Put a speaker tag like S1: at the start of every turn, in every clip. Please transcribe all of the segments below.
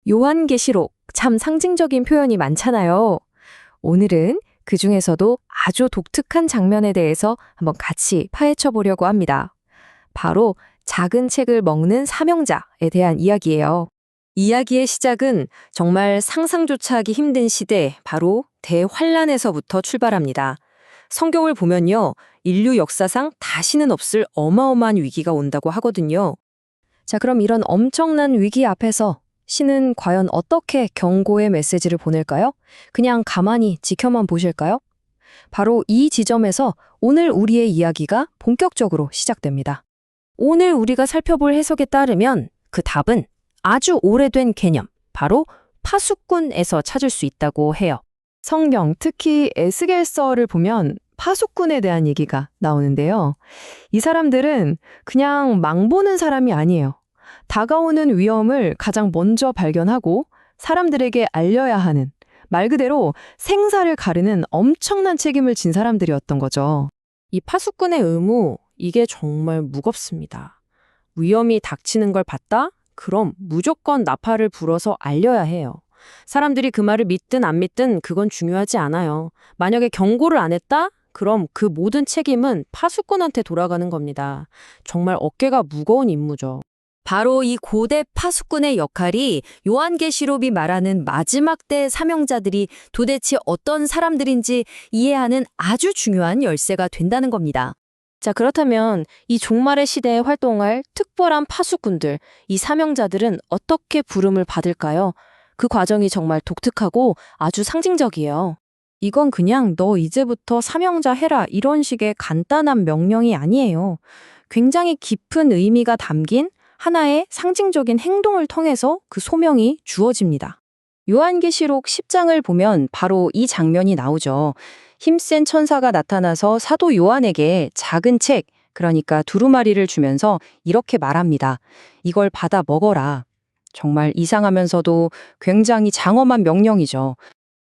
S1: 요한계시록 참 상징적인 표현이 많잖아요. 오늘은 그 중에서도 아주 독특한 장면에 대해서 한번 같이 파헤쳐 보려고 합니다. 바로 작은 책을 먹는 사명자에 대한 이야기예요. 이야기의 시작은 정말 상상조차 하기 힘든 시대, 바로 대환란에서부터 출발합니다. 성경을 보면요, 인류 역사상 다시는 없을 어마어마한 위기가 온다고 하거든요. 자, 그럼 이런 엄청난 위기 앞에서 신은 과연 어떻게 경고의 메시지를 보낼까요? 그냥 가만히 지켜만 보실까요? 바로 이 지점에서 오늘 우리의 이야기가 본격적으로 시작됩니다. 오늘 우리가 살펴볼 해석에 따르면 그 답은 아주 오래된 개념, 바로 파수꾼에서 찾을 수 있다고 해요. 성경, 특히 에스겔서를 보면 파수꾼에 대한 얘기가 나오는데요. 이 사람들은 그냥 망보는 사람이 아니에요. 다가오는 위험을 가장 먼저 발견하고 사람들에게 알려야 하는, 말 그대로 생사를 가르는 엄청난 책임을 진 사람들이었던 거죠. 이 파수꾼의 의무, 이게 정말 무겁습니다. 위험이 닥치는 걸 봤다? 그럼 무조건 나팔을 불어서 알려야 해요. 사람들이 그 말을 믿든 안 믿든 그건 중요하지 않아요. 만약에 경고를 안 했다? 그럼 그 모든 책임은 파수꾼한테 돌아가는 겁니다. 정말 어깨가 무거운 임무죠. 바로 이 고대 파수꾼의 역할이 요한계시록이 말하는 마지막 때 사명자들이 도대체 어떤 사람들인지 이해하는 아주 중요한 열쇠가 된다는 겁니다. 자, 그렇다면 이 종말의 시대에 활동할 특별한 파수꾼들, 이 사명자들은 어떻게 부름을 받을까요? 그 과정이 정말 독특하고 아주 상징적이에요. 이건 그냥 너 이제부터 사명자 해라 이런 식의 간단한 명령이 아니에요. 굉장히 깊은 의미가 담긴 하나의 상징적인 행동을 통해서 그 소명이 주어집니다. 요한계시록 10장을 보면 바로 이 장면이 나오죠. 힘센 천사가 나타나서 사도 요한에게 작은 책, 그러니까 두루마리를 주면서 이렇게 말합니다. 이걸 받아 먹어라. 정말 이상하면서도 굉장히 장엄한 명령이죠.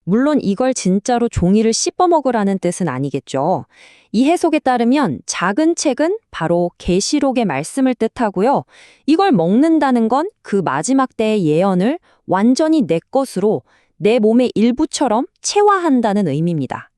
S1: 물론 이걸 진짜로 종이를 씹어 먹으라는 뜻은 아니겠죠. 이 해석에 따르면 작은 책은 바로 계시록의 말씀을 뜻하고요. 이걸 먹는다는 건 그 마지막 때의 예언을 완전히 내 것으로 내 몸의 일부처럼 체화한다는 의미입니다.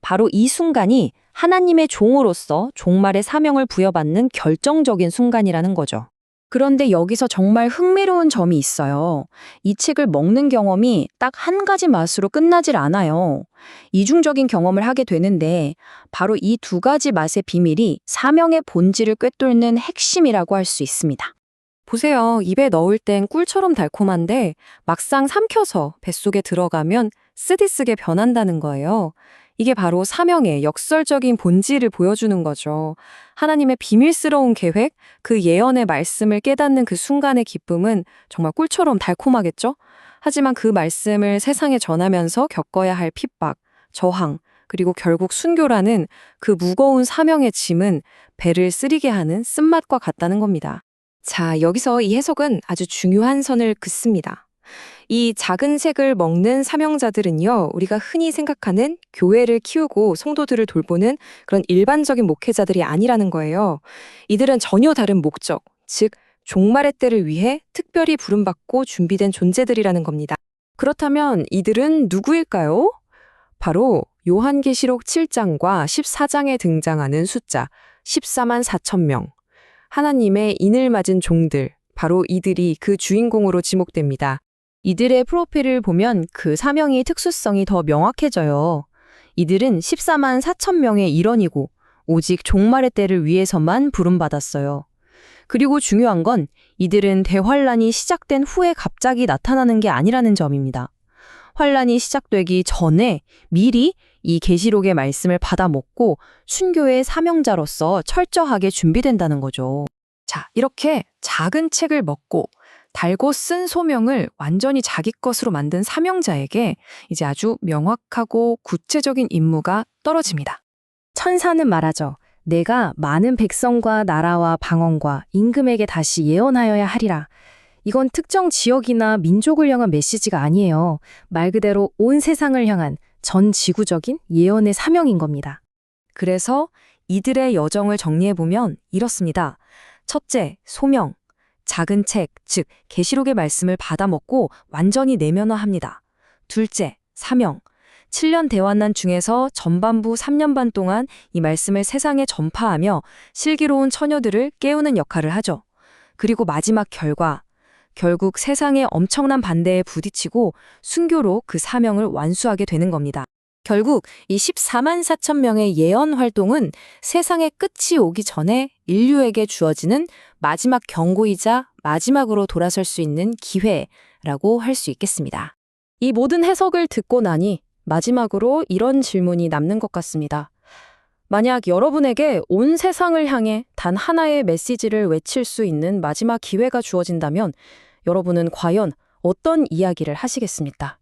S1: 바로 이 순간이 하나님의 종으로서 종말의 사명을 부여받는 결정적인 순간이라는 거죠. 그런데 여기서 정말 흥미로운 점이 있어요. 이 책을 먹는 경험이 딱 한 가지 맛으로 끝나질 않아요. 이중적인 경험을 하게 되는데 바로 이 두 가지 맛의 비밀이 사명의 본질을 꿰뚫는 핵심이라고 할 수 있습니다. 보세요. 입에 넣을 땐 꿀처럼 달콤한데 막상 삼켜서 뱃속에 들어가면 쓰디쓰게 변한다는 거예요. 이게 바로 사명의 역설적인 본질을 보여주는 거죠. 하나님의 비밀스러운 계획, 그 예언의 말씀을 깨닫는 그 순간의 기쁨은 정말 꿀처럼 달콤하겠죠? 하지만 그 말씀을 세상에 전하면서 겪어야 할 핍박, 저항, 그리고 결국 순교라는 그 무거운 사명의 짐은 배를 쓰리게 하는 쓴맛과 같다는 겁니다. 자, 여기서 이 해석은 아주 중요한 선을 긋습니다. 이 작은 색을 먹는 사명자들은요, 우리가 흔히 생각하는 교회를 키우고 성도들을 돌보는 그런 일반적인 목회자들이 아니라는 거예요. 이들은 전혀 다른 목적, 즉 종말의 때를 위해 특별히 부름받고 준비된 존재들이라는 겁니다. 그렇다면 이들은 누구일까요? 바로 요한계시록 7장과 14장에 등장하는 숫자 14만 4천 명. 하나님의 인을 맞은 종들, 바로 이들이 그 주인공으로 지목됩니다. 이들의 프로필을 보면 그 사명의 특수성이 더 명확해져요. 이들은 14만 4천 명의 일원이고 오직 종말의 때를 위해서만 부름받았어요. 그리고 중요한 건 이들은 대환란이 시작된 후에 갑자기 나타나는 게 아니라는 점입니다. 환란이 시작되기 전에 미리 이 계시록의 말씀을 받아먹고 순교의 사명자로서 철저하게 준비된다는 거죠. 자, 이렇게 작은 책을 먹고 달고 쓴 소명을 완전히 자기 것으로 만든 사명자에게 이제 아주 명확하고 구체적인 임무가 떨어집니다. 천사는 말하죠. 내가 많은 백성과 나라와 방언과 임금에게 다시 예언하여야 하리라. 이건 특정 지역이나 민족을 향한 메시지가 아니에요. 말 그대로 온 세상을 향한 전 지구적인 예언의 사명인 겁니다. 그래서 이들의 여정을 정리해보면 이렇습니다. 첫째, 소명. 작은 책, 즉 계시록의 말씀을 받아먹고 완전히 내면화합니다. 둘째, 사명. 7년 대환난 중에서 전반부 3년 반 동안 이 말씀을 세상에 전파하며 슬기로운 처녀들을 깨우는 역할을 하죠. 그리고 마지막 결과. 결국 세상의 엄청난 반대에 부딪히고 순교로 그 사명을 완수하게 되는 겁니다. 결국 이 14만 4천 명의 예언 활동은 세상의 끝이 오기 전에 인류에게 주어지는 마지막 경고이자 마지막으로 돌아설 수 있는 기회라고 할 수 있겠습니다. 이 모든 해석을 듣고 나니 마지막으로 이런 질문이 남는 것 같습니다. 만약 여러분에게 온 세상을 향해 단 하나의 메시지를 외칠 수 있는 마지막 기회가 주어진다면 여러분은 과연 어떤 이야기를 하시겠습니까?